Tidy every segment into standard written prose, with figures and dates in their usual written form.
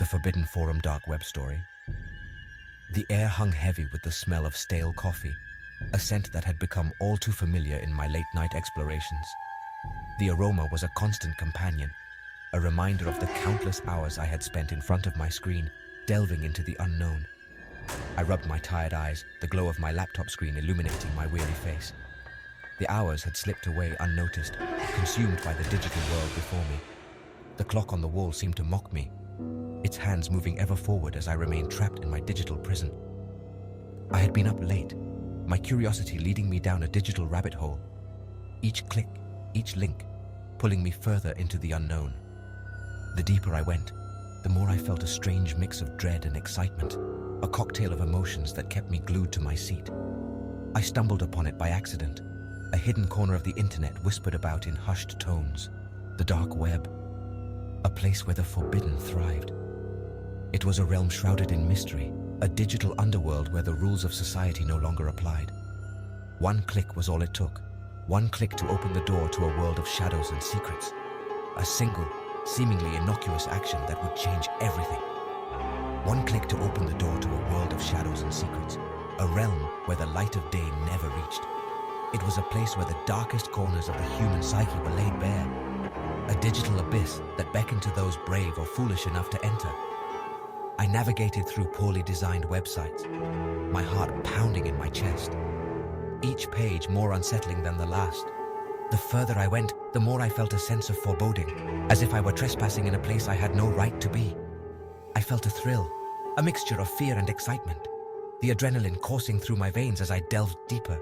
forbidden forum dark web story. The air hung heavy with the smell of stale coffee, a scent that had become all too familiar in my late-night explorations. The aroma was a constant companion, a reminder of the countless hours I had spent in front of my screen, delving into the unknown. I rubbed my tired eyes, the glow of my laptop screen illuminating my weary face. The hours had slipped away unnoticed, consumed by the digital world before me. The clock on the wall seemed to mock me, its hands moving ever forward as I remained trapped in my digital prison. I had been up late, my curiosity leading me down a digital rabbit hole. Each click, each link, pulling me further into the unknown. The deeper I went, the more I felt a strange mix of dread and excitement, a cocktail of emotions that kept me glued to my seat. I stumbled upon it by accident. A hidden corner of the internet whispered about in hushed tones. The dark web, a place where the forbidden thrived. It was a realm shrouded in mystery, a digital underworld where the rules of society no longer applied. One click was all it took. One click to open the door to a world of shadows and secrets. A single, seemingly innocuous action that would change everything. One click to open the door to a world of shadows and secrets. A realm where the light of day never reached. It was a place where the darkest corners of the human psyche were laid bare. A digital abyss that beckoned to those brave or foolish enough to enter. I navigated through poorly designed websites, my heart pounding in my chest. Each page more unsettling than the last. The further I went, the more I felt a sense of foreboding, as if I were trespassing in a place I had no right to be. I felt a thrill, a mixture of fear and excitement, the adrenaline coursing through my veins as I delved deeper.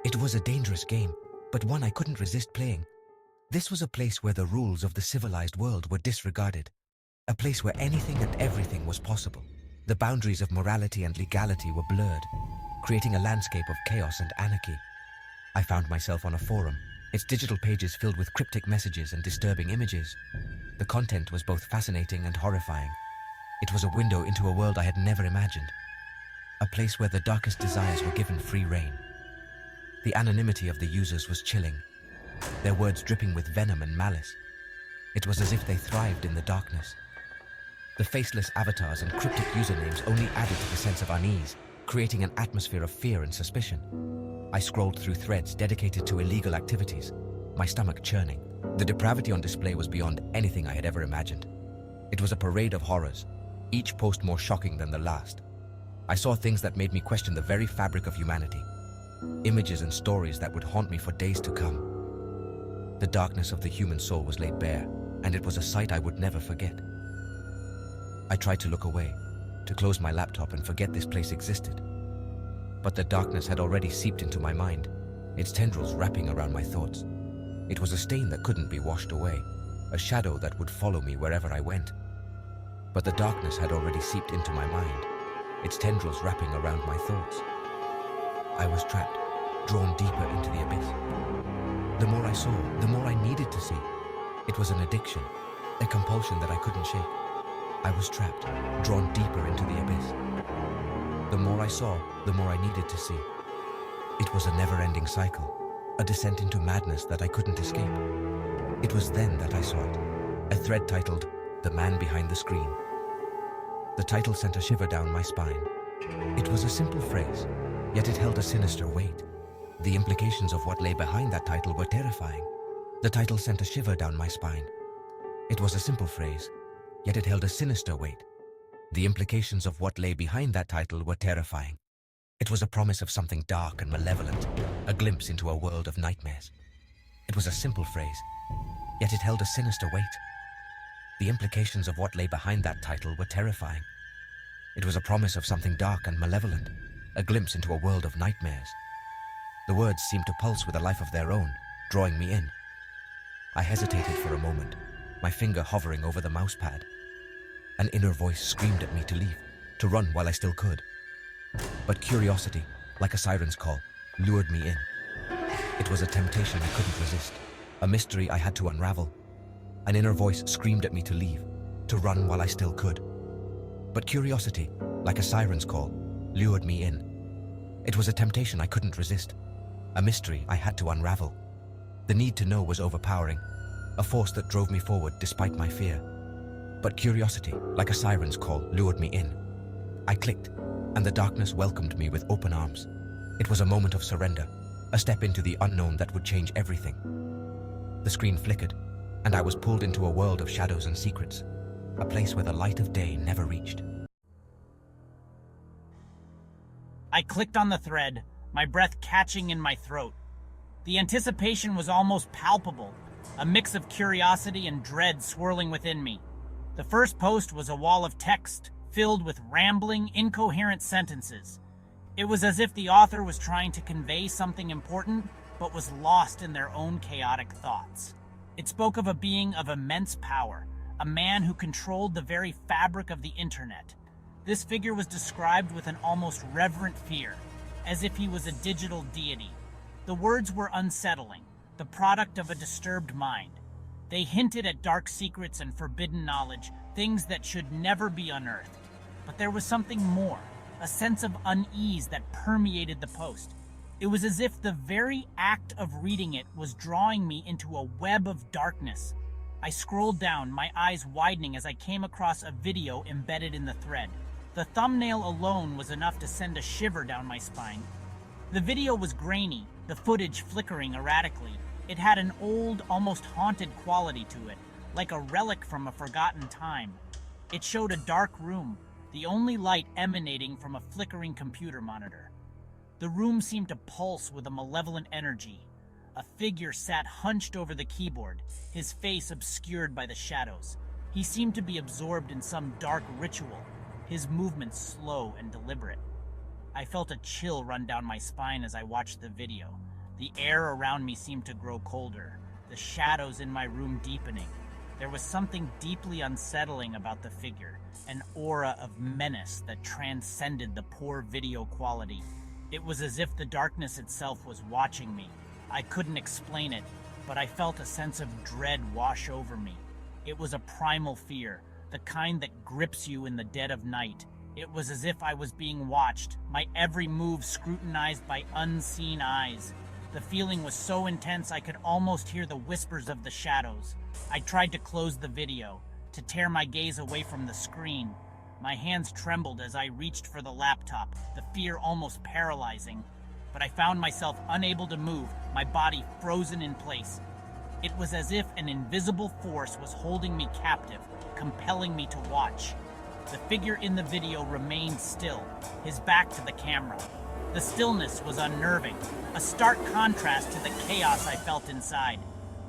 It was a dangerous game, but one I couldn't resist playing. This was a place where the rules of the civilized world were disregarded, a place where anything and everything was possible. The boundaries of morality and legality were blurred, creating a landscape of chaos and anarchy. I found myself on a forum, its digital pages filled with cryptic messages and disturbing images. The content was both fascinating and horrifying. It was a window into a world I had never imagined, a place where the darkest desires were given free rein. The anonymity of the users was chilling, their words dripping with venom and malice. It was as if they thrived in the darkness. The faceless avatars and cryptic usernames only added to the sense of unease, creating an atmosphere of fear and suspicion. I scrolled through threads dedicated to illegal activities, my stomach churning. The depravity on display was beyond anything I had ever imagined. It was a parade of horrors, each post more shocking than the last. I saw things that made me question the very fabric of humanity, images and stories that would haunt me for days to come. The darkness of the human soul was laid bare, and it was a sight I would never forget. I tried to look away, to close my laptop and forget this place existed. But the darkness had already seeped into my mind, its tendrils wrapping around my thoughts. It was a stain that couldn't be washed away, a shadow that would follow me wherever I went. But the darkness had already seeped into my mind, its tendrils wrapping around my thoughts. I was trapped, drawn deeper into the abyss. The more I saw, the more I needed to see. It was an addiction, a compulsion that I couldn't shake. I was trapped, drawn deeper into the abyss. The more I saw, the more I needed to see. It was a never-ending cycle, a descent into madness that I couldn't escape. It was then that I saw it, a thread titled, "The Man Behind the Screen." The title sent a shiver down my spine. It was a simple phrase, yet it held a sinister weight. The implications of what lay behind that title were terrifying. The title sent a shiver down my spine. It was a simple phrase, yet it held a sinister weight. The implications of what lay behind that title were terrifying. It was a promise of something dark and malevolent, a glimpse into a world of nightmares. It was a simple phrase, yet it held a sinister weight. The implications of what lay behind that title were terrifying. It was a promise of something dark and malevolent, a glimpse into a world of nightmares. The words seemed to pulse with a life of their own, drawing me in. I hesitated for a moment, my finger hovering over the mousepad. An inner voice screamed at me to leave, to run while I still could. But curiosity, like a siren's call, lured me in. It was a temptation I couldn't resist, a mystery I had to unravel. An inner voice screamed at me to leave, to run while I still could. But curiosity, like a siren's call, lured me in. It was a temptation I couldn't resist, a mystery I had to unravel. The need to know was overpowering, a force that drove me forward despite my fear. But curiosity, like a siren's call, lured me in. I clicked, and the darkness welcomed me with open arms. It was a moment of surrender, a step into the unknown that would change everything. The screen flickered, and I was pulled into a world of shadows and secrets, a place where the light of day never reached. I clicked on the thread, my breath catching in my throat. The anticipation was almost palpable, a mix of curiosity and dread swirling within me. The first post was a wall of text, filled with rambling, incoherent sentences. It was as if the author was trying to convey something important, but was lost in their own chaotic thoughts. It spoke of a being of immense power, a man who controlled the very fabric of the internet. This figure was described with an almost reverent fear, as if he was a digital deity. The words were unsettling, the product of a disturbed mind. They hinted at dark secrets and forbidden knowledge, things that should never be unearthed. But there was something more, a sense of unease that permeated the post. It was as if the very act of reading it was drawing me into a web of darkness. I scrolled down, my eyes widening as I came across a video embedded in the thread. The thumbnail alone was enough to send a shiver down my spine. The video was grainy, the footage flickering erratically. It had an old, almost haunted quality to it, like a relic from a forgotten time. It showed a dark room, the only light emanating from a flickering computer monitor. The room seemed to pulse with a malevolent energy. A figure sat hunched over the keyboard, his face obscured by the shadows. He seemed to be absorbed in some dark ritual, his movements slow and deliberate. I felt a chill run down my spine as I watched the video. The air around me seemed to grow colder, the shadows in my room deepening. There was something deeply unsettling about the figure, an aura of menace that transcended the poor video quality. It was as if the darkness itself was watching me. I couldn't explain it, but I felt a sense of dread wash over me. It was a primal fear, the kind that grips you in the dead of night. It was as if I was being watched, my every move scrutinized by unseen eyes. The feeling was so intense I could almost hear the whispers of the shadows. I tried to close the video, to tear my gaze away from the screen. My hands trembled as I reached for the laptop, the fear almost paralyzing. But I found myself unable to move, my body frozen in place. It was as if an invisible force was holding me captive, compelling me to watch. The figure in the video remained still, his back to the camera. The stillness was unnerving, a stark contrast to the chaos I felt inside.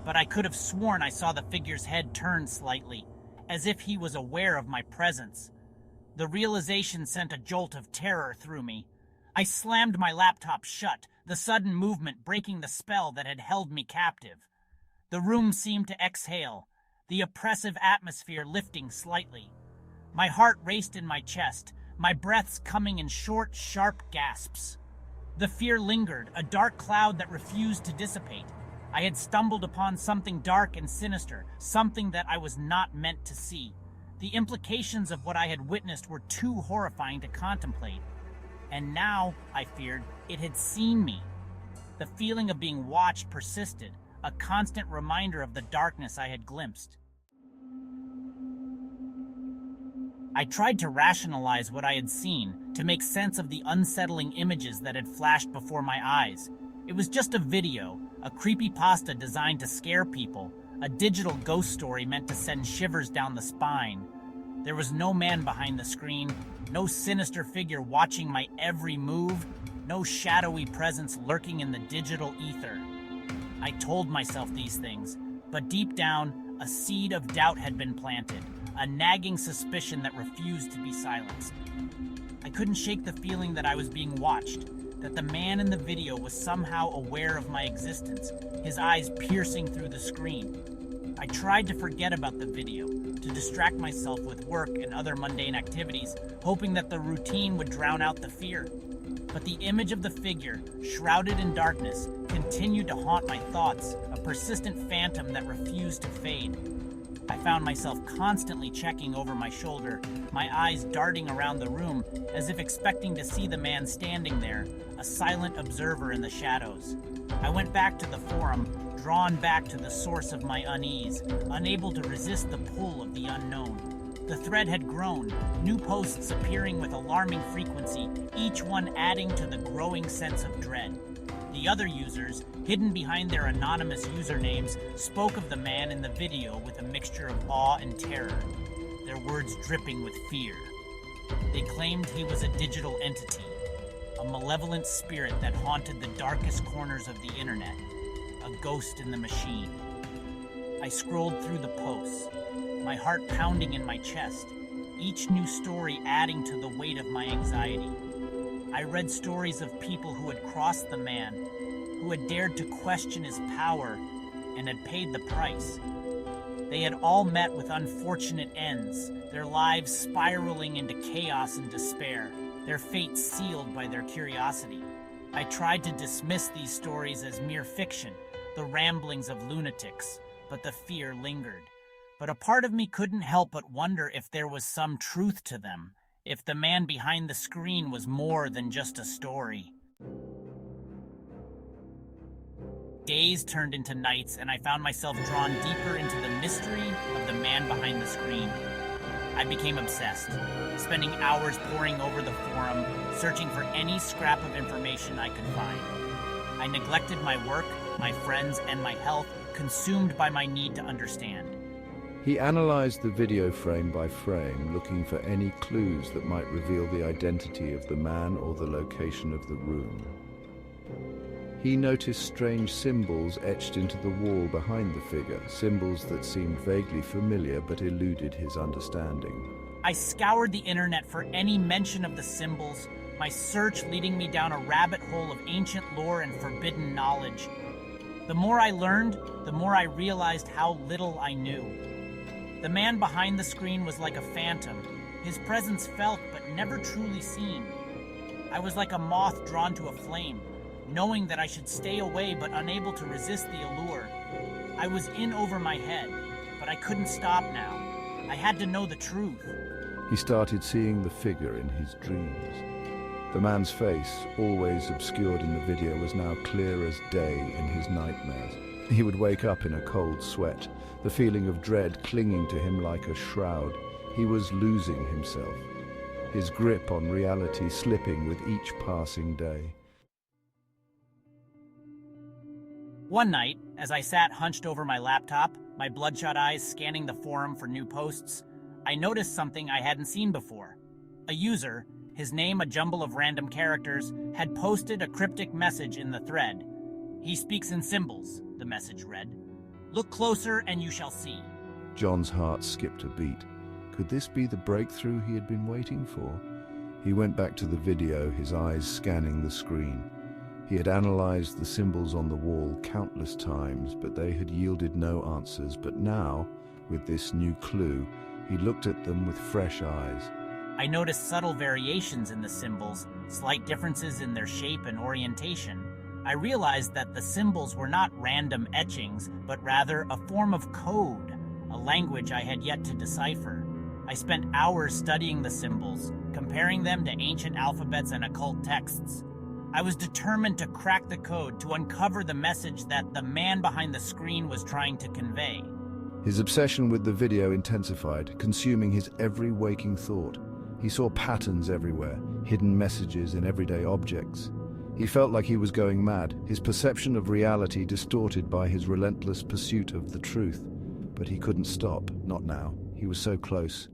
But I could have sworn I saw the figure's head turn slightly, as if he was aware of my presence. The realization sent a jolt of terror through me. I slammed my laptop shut, the sudden movement breaking the spell that had held me captive. The room seemed to exhale, the oppressive atmosphere lifting slightly. My heart raced in my chest, my breaths coming in short, sharp gasps. The fear lingered, a dark cloud that refused to dissipate. I had stumbled upon something dark and sinister, something that I was not meant to see. The implications of what I had witnessed were too horrifying to contemplate. And now, I feared, it had seen me. The feeling of being watched persisted, a constant reminder of the darkness I had glimpsed. I tried to rationalize what I had seen, to make sense of the unsettling images that had flashed before my eyes. It was just a video, a creepypasta designed to scare people, a digital ghost story meant to send shivers down the spine. There was no man behind the screen, no sinister figure watching my every move, no shadowy presence lurking in the digital ether. I told myself these things, but deep down, a seed of doubt had been planted, a nagging suspicion that refused to be silenced. I couldn't shake the feeling that I was being watched, that the man in the video was somehow aware of my existence, his eyes piercing through the screen. I tried to forget about the video, to distract myself with work and other mundane activities, hoping that the routine would drown out the fear. But the image of the figure, shrouded in darkness, continued to haunt my thoughts, a persistent phantom that refused to fade. I found myself constantly checking over my shoulder, my eyes darting around the room, as if expecting to see the man standing there, a silent observer in the shadows. I went back to the forum, drawn back to the source of my unease, unable to resist the pull of the unknown. The thread had grown, new posts appearing with alarming frequency, each one adding to the growing sense of dread. The other users, hidden behind their anonymous usernames, spoke of the man in the video with a mixture of awe and terror, their words dripping with fear. They claimed he was a digital entity, a malevolent spirit that haunted the darkest corners of the internet, a ghost in the machine. I scrolled through the posts, my heart pounding in my chest, each new story adding to the weight of my anxiety. I read stories of people who had crossed the man, who had dared to question his power, and had paid the price. They had all met with unfortunate ends, their lives spiraling into chaos and despair, their fates sealed by their curiosity. I tried to dismiss these stories as mere fiction, the ramblings of lunatics, but the fear lingered. But a part of me couldn't help but wonder if there was some truth to them, if the man behind the screen was more than just a story. Days turned into nights, and I found myself drawn deeper into the mystery of the man behind the screen. I became obsessed, spending hours poring over the forum, searching for any scrap of information I could find. I neglected my work, my friends, and my health, consumed by my need to understand. He analyzed the video frame by frame, looking for any clues that might reveal the identity of the man or the location of the room. He noticed strange symbols etched into the wall behind the figure, symbols that seemed vaguely familiar but eluded his understanding. I scoured the internet for any mention of the symbols, my search leading me down a rabbit hole of ancient lore and forbidden knowledge. The more I learned, the more I realized how little I knew. The man behind the screen was like a phantom, his presence felt but never truly seen. I was like a moth drawn to a flame, knowing that I should stay away but unable to resist the allure. I was in over my head, but I couldn't stop now. I had to know the truth. He started seeing the figure in his dreams. The man's face, always obscured in the video, was now clear as day in his nightmares. He would wake up in a cold sweat, the feeling of dread clinging to him like a shroud. He was losing himself, his grip on reality slipping with each passing day. One night, as I sat hunched over my laptop, my bloodshot eyes scanning the forum for new posts, I noticed something I hadn't seen before. A user, his name a jumble of random characters, had posted a cryptic message in the thread. "He speaks in symbols," the message read. "Look closer and you shall see." John's heart skipped a beat. Could this be the breakthrough he had been waiting for? He went back to the video, his eyes scanning the screen. He had analyzed the symbols on the wall countless times, but they had yielded no answers. But now, with this new clue, he looked at them with fresh eyes. I noticed subtle variations in the symbols, slight differences in their shape and orientation. I realized that the symbols were not random etchings, but rather a form of code, a language I had yet to decipher. I spent hours studying the symbols, comparing them to ancient alphabets and occult texts. I was determined to crack the code, to uncover the message that the man behind the screen was trying to convey. His obsession with the video intensified, consuming his every waking thought. He saw patterns everywhere, hidden messages in everyday objects. He felt like he was going mad, his perception of reality distorted by his relentless pursuit of the truth. But he couldn't stop, not now. He was so close.